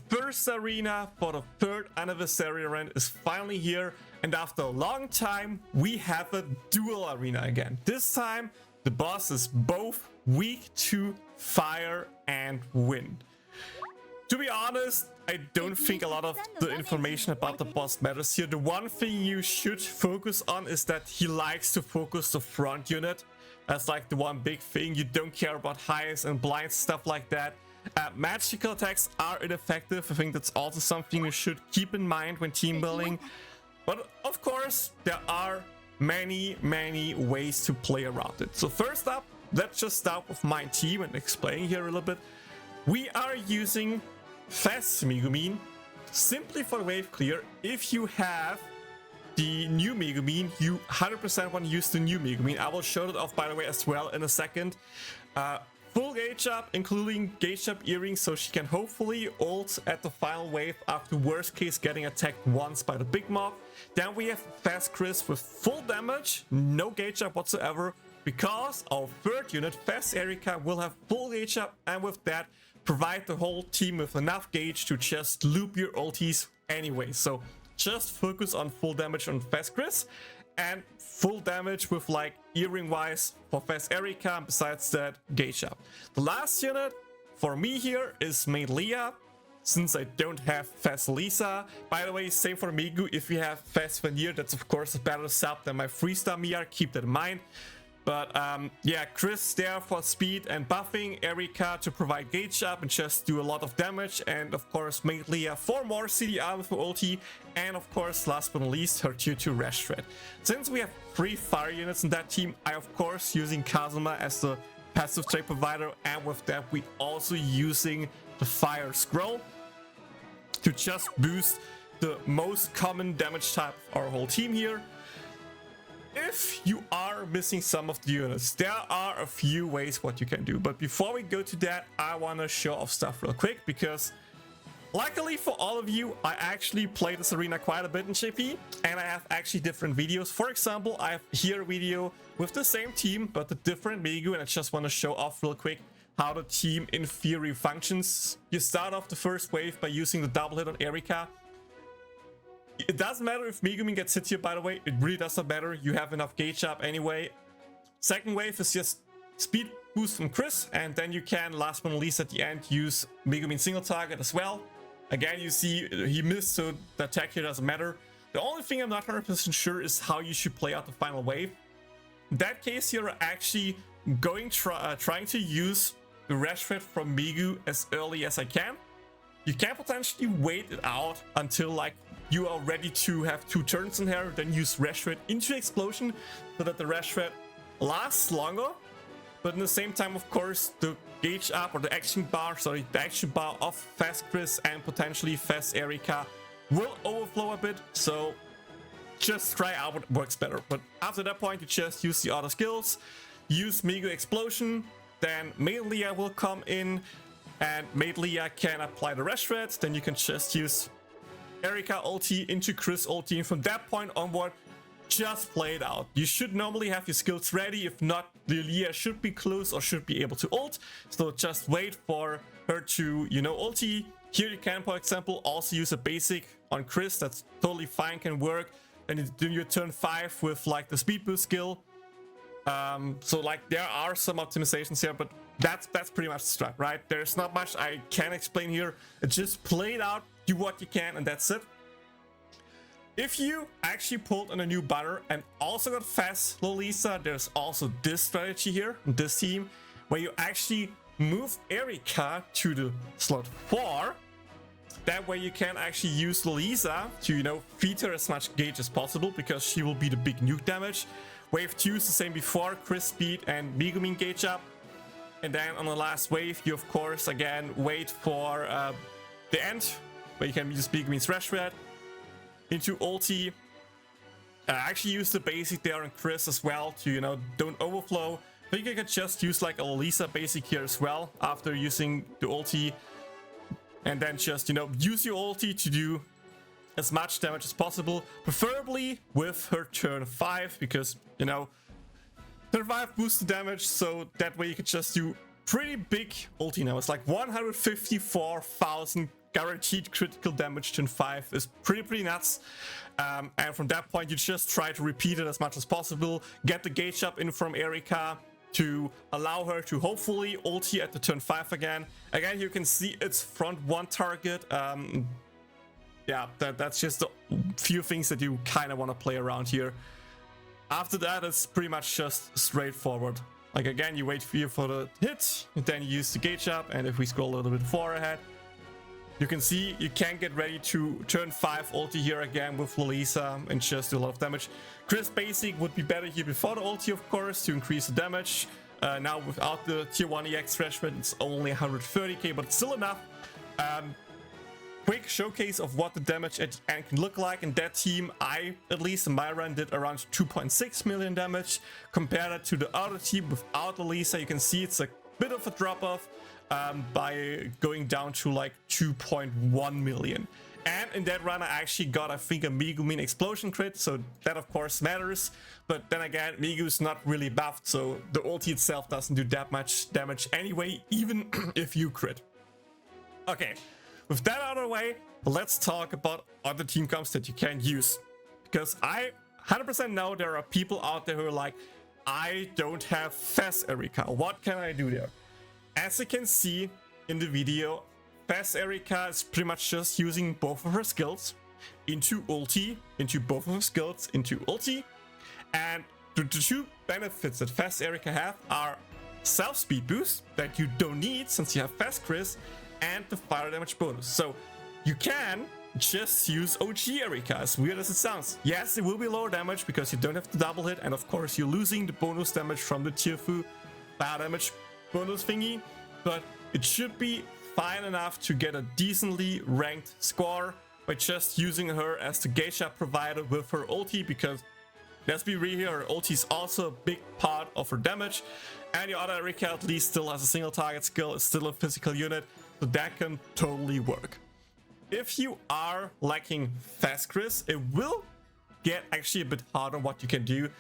first arena for the 3rd anniversary event is finally here, and after a long time we have a dual arena again. This time the boss is both weak to fire and wind. To be honest, I don't think a lot of the information about the boss matters here. The one thing you should focus on is that he likes to focus the front unit. That's like the one big thing. You don't care about highs and blinds, stuff like that. Magical attacks are ineffective. I think that's also something you should keep in mind when team building. But of course, there are many ways to play around it. So first up, let's just start with my team and explain here a little bit. We are using Fes Megu simply for wave clear. If you have the new Megumin, you 100% want to use the new Megumin. I will show it off, by the way, as well in a second. Full gauge up, including gauge up earrings, so she can hopefully ult at the final wave after worst case getting attacked once by the big mob. Then we have Fes Chris with full damage, no gauge up whatsoever, because our 3rd unit, Fes Erika, will have full gauge up, and with that provide the whole team with enough gauge to just loop your ultis anyway. So just focus on full damage on Fes Chris and full damage with like earring wise for Fes Erika, and besides that gauge up. The last unit for me here is Maid Lia, since I don't have Fes Lolisa. By the way, same for Megu. If you have Fes Veneer, that's of course a better sub than my 3-star Mia, keep that in mind. But yeah, Chris there for speed and buffing, Erika to provide gauge up and just do a lot of damage, and of course Maid Lia for more CDR with her ulti, and of course last but not least her tier 2 Rash Thread. Since we have 3 fire units in that team, I of course using Kazuma as the passive trade provider, and with that we also using the fire scroll to just boost the most common damage type of our whole team here. If you are missing some of the units, there are a few ways what you can do. But before we go to that, I want to show off stuff real quick, because luckily for all of you, I actually play this arena quite a bit in JP, and I have actually different videos. For example, I have here a video with the same team, but the different Megu, and I just want to show off real quick how the team in theory functions. You start off the first wave by using the double hit on Erika. It doesn't matter if Megumin gets hit here, by the way. It really doesn't matter. You have enough gauge up anyway. Second wave is just speed boost from Chris, and then you can, last but not least at the end, use Megumin single target as well. Again, you see he missed, so the attack here doesn't matter. The only thing I'm not 100% sure is how you should play out the final wave. In that case, you're actually going trying to use the Rash Thread from Megu as early as I can. You can potentially wait it out until like you are ready to have 2 turns in here, then use Rash Thread into Explosion so that the Rash Thread lasts longer. But in the same time, of course, the gauge up or the action bar of Fes Chris and potentially Fes Erika will overflow a bit. So just try out what works better. But after that point, you just use the other skills, use Megu Explosion, then Maid Lia will come in, and Maid Lia can apply the Rash Thread. Then you can just use Erika ulti into Chris ulti, and from that point onward, just play it out. You should normally have your skills ready. If not, Lia should be close or should be able to ult. So just wait for her to, you know, ulti. Here you can, for example, also use a basic on Chris. That's totally fine, can work. And you do your turn 5 with like the speed boost skill. So like there are some optimizations here, but that's pretty much the strat, right? There's not much I can explain here. Just play it out, do what you can, and that's it. If you actually pulled on a new banner and also got Fes Lolisa, there's also this strategy here, this team, where you actually move Erika to the slot 4. That way you can actually use Lolisa to, you know, feed her as much gauge as possible, because she will be the big nuke damage. Wave 2 is the same before, Chris speed and Megumin gauge up. And then on the last wave, you of course again wait for the end, where you can use Megumin's Rash Thread into ulti. Actually use the basic there on Chris as well to, you know, don't overflow. I think you can just use like a Lolisa basic here as well after using the ulti. And then just, you know, use your ulti to do as much damage as possible, preferably with her turn 5, because, you know, turn 5 boosts the damage, so that way you can just do pretty big ulti now. It's like 154,000 guaranteed critical damage turn 5 is pretty nuts. And from that point, you just try to repeat it as much as possible. Get the gauge up in from Erika to allow her to hopefully ulti at the turn 5 again. Again, you can see it's front 1 target. Yeah, that's just a few things that you kind of want to play around here. After that, it's pretty much just straightforward. Like again, you wait for the hit, and then you use the gauge up, and if we scroll a little bit far ahead, you can see you can get ready to turn 5 ulti here again with Lolisa and just do a lot of damage. Chris basic would be better here before the ulti, of course, to increase the damage. Now without the tier 1 EX threshold, it's only 130k, but it's still enough. Quick showcase of what the damage at the end can look like. In that team, I, at least in my run, did around 2.6 million damage. Compare that to the other team without Lolisa, you can see it's a bit of a drop-off by going down to like 2.1 million. And in that run, I actually got, I think, a Megumin explosion crit, so that of course matters. But then again, Megu's not really buffed, so the ulti itself doesn't do that much damage anyway, even if you crit. Okay. With that out of the way, let's talk about other team comps that you can use. Because I 100% know there are people out there who are like, I don't have Fes Erika. What can I do there? As you can see in the video, Fes Erika is pretty much just using both of her skills into ulti, into both of her skills, into ulti. And the two benefits that Fes Erika have are self-speed boost that you don't need since you have Fes Chris, and the fire damage bonus. So you can just use OG Erika, as weird as it sounds. Yes, it will be lower damage because you don't have the double hit, and of course you're losing the bonus damage from the tier 2 fire damage bonus thingy, but it should be fine enough to get a decently ranked score by just using her as the Gacha provider with her ulti, because let's be real here, her ulti is also a big part of her damage, and your other Erika at least still has a single target skill, it's still a physical unit, so that can totally work. If you are lacking Fes Chris, it will get actually a bit harder what you can do.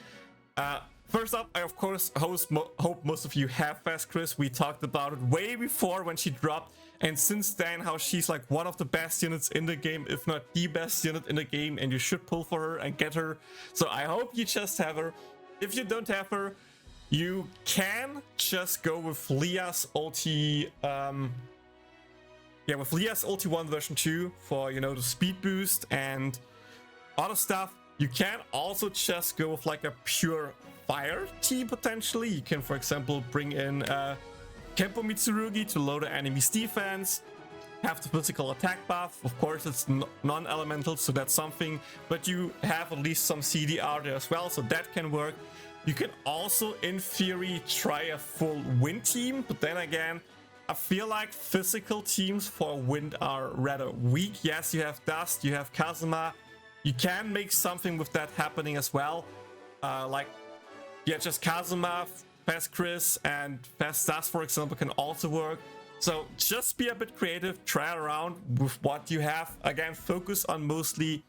First up, I of course hope most of you have Fes Chris. We talked about it way before when she dropped, and since then how she's like one of the best units in the game, if not the best unit in the game, and you should pull for her and get her. So I hope you just have her. If you don't have her, you can just go with Lia's ulti. Yeah, with Lia's ulti 1 version 2 for, you know, the speed boost and other stuff. You can also just go with like a pure fire team potentially. You can, for example, bring in Kempo Mitsurugi to lower the enemy's defense, have the physical attack buff. Of course, it's non-elemental, so that's something, but you have at least some CDR there as well, so that can work. You can also, in theory, try a full wind team, but then again, I feel like physical teams for wind are rather weak. Yes, you have Dust, you have Kazuma. You can make something with that happening as well. Like, yeah, just Kazuma, Fes Chris, and Fes Dust, for example, can also work. So just be a bit creative, try around with what you have. Again, focus on mostly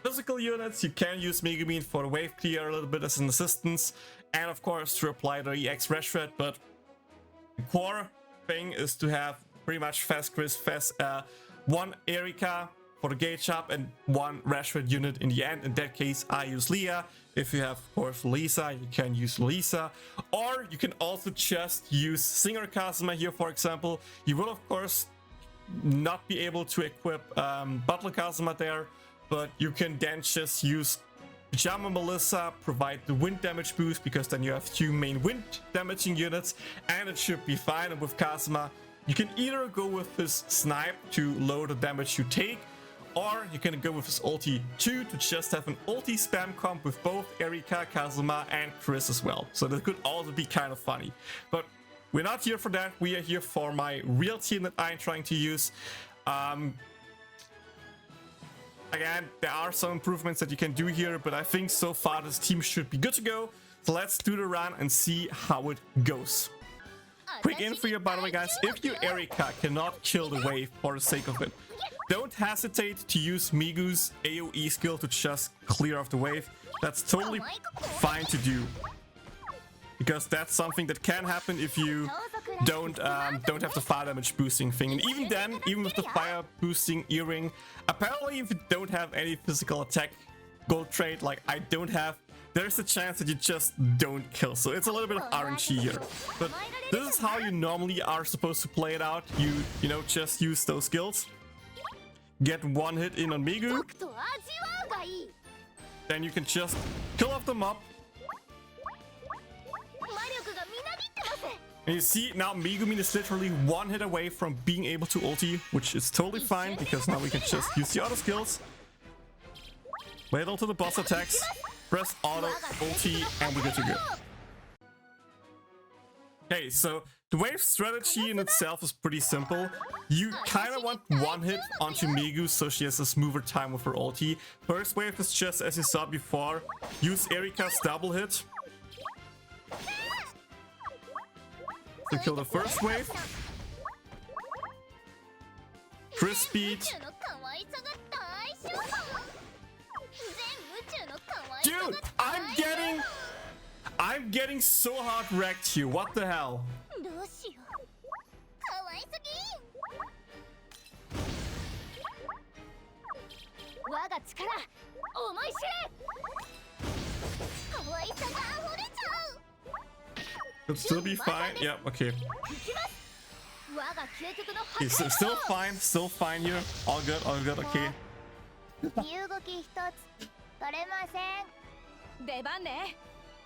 physical units. You can use Megumin for the wave clear a little bit as an assistance, and of course to apply the EX Reshred, but the core thing is to have pretty much Fes Chris, one Erika for the gauge up, and one Reshred unit in the end. In that case, I use Lia. If you have, of course, Lolisa, you can use Lolisa. Or you can also just use Singer Kazuma here, for example. You will, of course, not be able to equip Butler Kazuma there, but you can then just use Pyjama Melissa, provide the wind damage boost, because then you have 2 main wind damaging units, and it should be fine. And with Kazuma, you can either go with his snipe to lower the damage you take, or you can go with his ulti 2 to just have an ulti spam comp with both Erika, Kazuma, and Chris as well. So that could also be kind of funny. But we're not here for that. We are here for my real team that I'm trying to use. Again, there are some improvements that you can do here, but I think so far this team should be good to go. So let's do the run and see how it goes. Quick info here, by the way, guys. If your Erika cannot kill the wave for the sake of it, don't hesitate to use Megu's AoE skill to just clear off the wave. That's totally fine to do. because that's something that can happen if you don't have the fire damage boosting thing. And even then, even with the fire boosting earring, apparently if you don't have any physical attack gold trait like I don't have, there's a chance that you just don't kill. So it's a little bit of RNG here. But this is how you normally are supposed to play it out. You know, just use those skills. Get one hit in on Megu. Then you can just kill off the mob. And you see, now Megumin is literally one hit away from being able to ulti, which is totally fine, because now we can just use the other skills. Wait until the boss attacks, press auto, ulti, and we're good to go. Okay, so the wave strategy in itself is pretty simple. You kind of want one hit onto Megu so she has a smoother time with her ulti. First wave is just, as you saw before, use Erika's double hit to kill the first wave. Chris speed. Dude, I'm getting so hard wrecked here. What the hell? Could still be fine. Yeah, okay. Okay, so still fine here. All good, okay.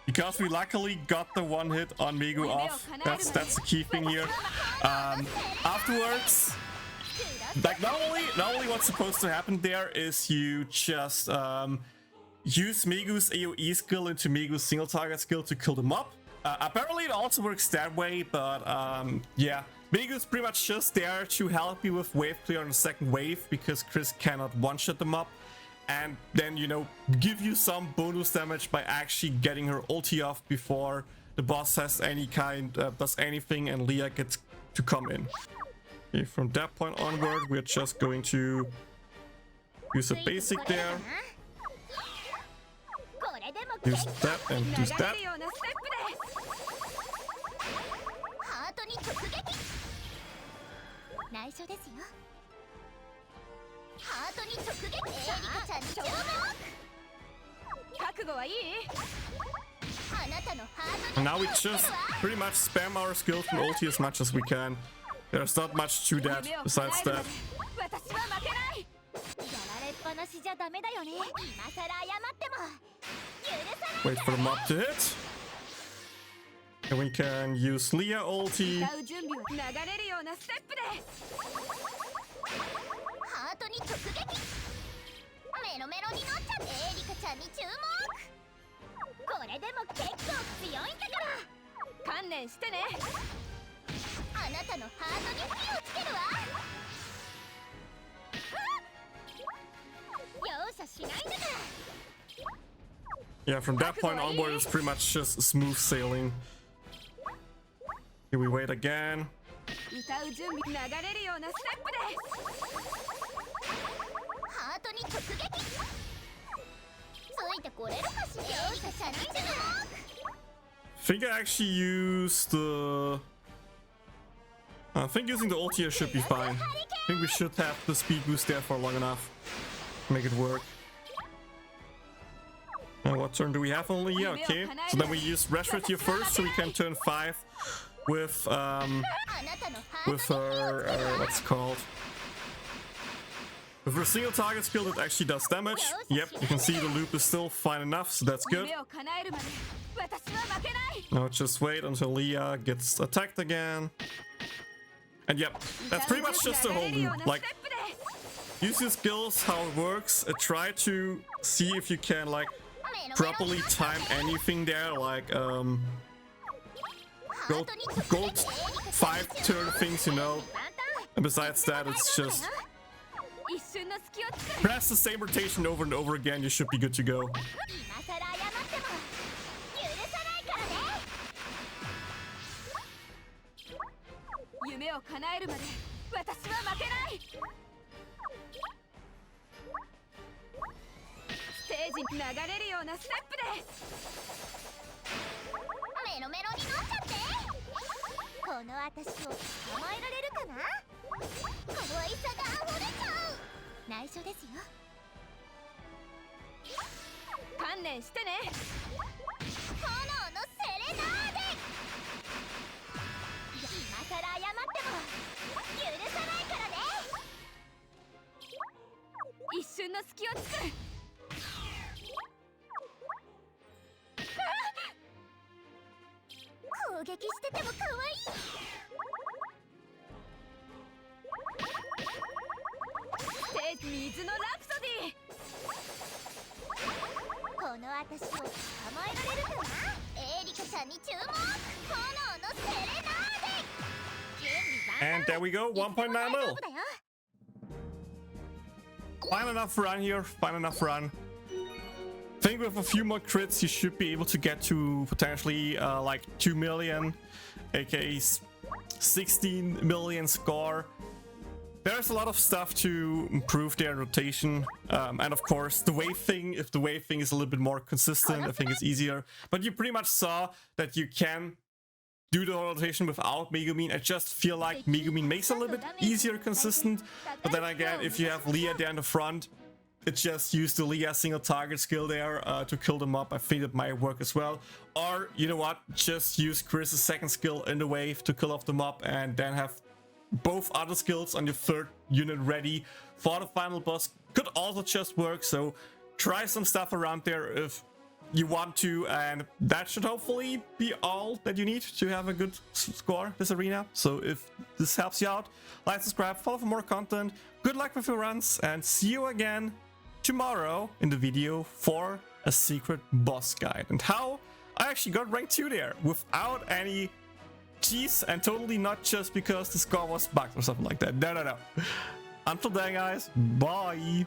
Because we luckily got the one hit on Megu off. That's the key thing here. Afterwards, like normally what's supposed to happen there is you just use Megu's AoE skill into Megu's single target skill to kill the mob. Apparently it also works that way, but yeah, Megu's pretty much just there to help you with wave clear on the second wave because Chris cannot one-shot them up, and then, you know, give you some bonus damage by actually getting her ulti off before the boss has any kind does anything and Lia gets to come in. Okay, from that point onward, we're just going to use a basic there. Use that and use that. And now we just pretty much spam our skills and ulti as much as we can. There's not much to that besides that. Wait for the mob to hit. And we can use Lia ulti. Yeah, from that point onward, it's pretty much just smooth sailing. Here we wait again. I think I actually used the... I think using the ult here should be fine. I think we should have the speed boost there for long enough to make it work. What turn do we have only? Yeah, okay. So then we use Rashford here first, so we can turn 5 with her, what's it called? With her single target skill that actually does damage. Yep, you can see the loop is still fine enough, so that's good. Now just wait until Lia gets attacked again. And yep, that's pretty much just the whole loop. Like, use your skills, how it works. Try to see if you can, like, properly time anything there, like gold 5 turn things, you know. And besides that, it's just press the same rotation over and over again. You should be good to go. メロメロになっちゃって。この私を捕まえられるかな。可愛さが溢れちゃう。内緒ですよ。観念してね。炎のセレナーデ。今さら謝っても許さないからね。一瞬の隙を作る。攻撃してても可愛い。水のラプソディ。この私を捕まえられるかな。エリカちゃんに注目。炎のセレナーデ。 And there we go, 1.9 mil. Fine enough run here, fine enough run. I think with a few more crits, you should be able to get to potentially like 2 million, aka 16 million score. There's a lot of stuff to improve their rotation, and of course the wave thing. If the wave thing is a little bit more consistent, I think it's easier. But you pretty much saw that you can do the rotation without Megumin. I just feel like Megumin makes it a little bit easier consistent. But then again, if you have Lia there in the front, it's just use the Lia single target skill there to kill them up. I think it might work as well. Or you know what, just use Chris's second skill in the wave to kill off the mob, and then have both other skills on your third unit ready for the final boss. Could also just work. So try some stuff around there if you want to, and that should hopefully be all that you need to have a good score this arena. So if this helps you out, like, subscribe, follow for more content. Good luck with your runs, and see you again tomorrow in the video for a secret boss guide and how I actually got rank 2 there without any cheese, and totally not just because the score was bugged or something like that. No. Until then, guys, bye.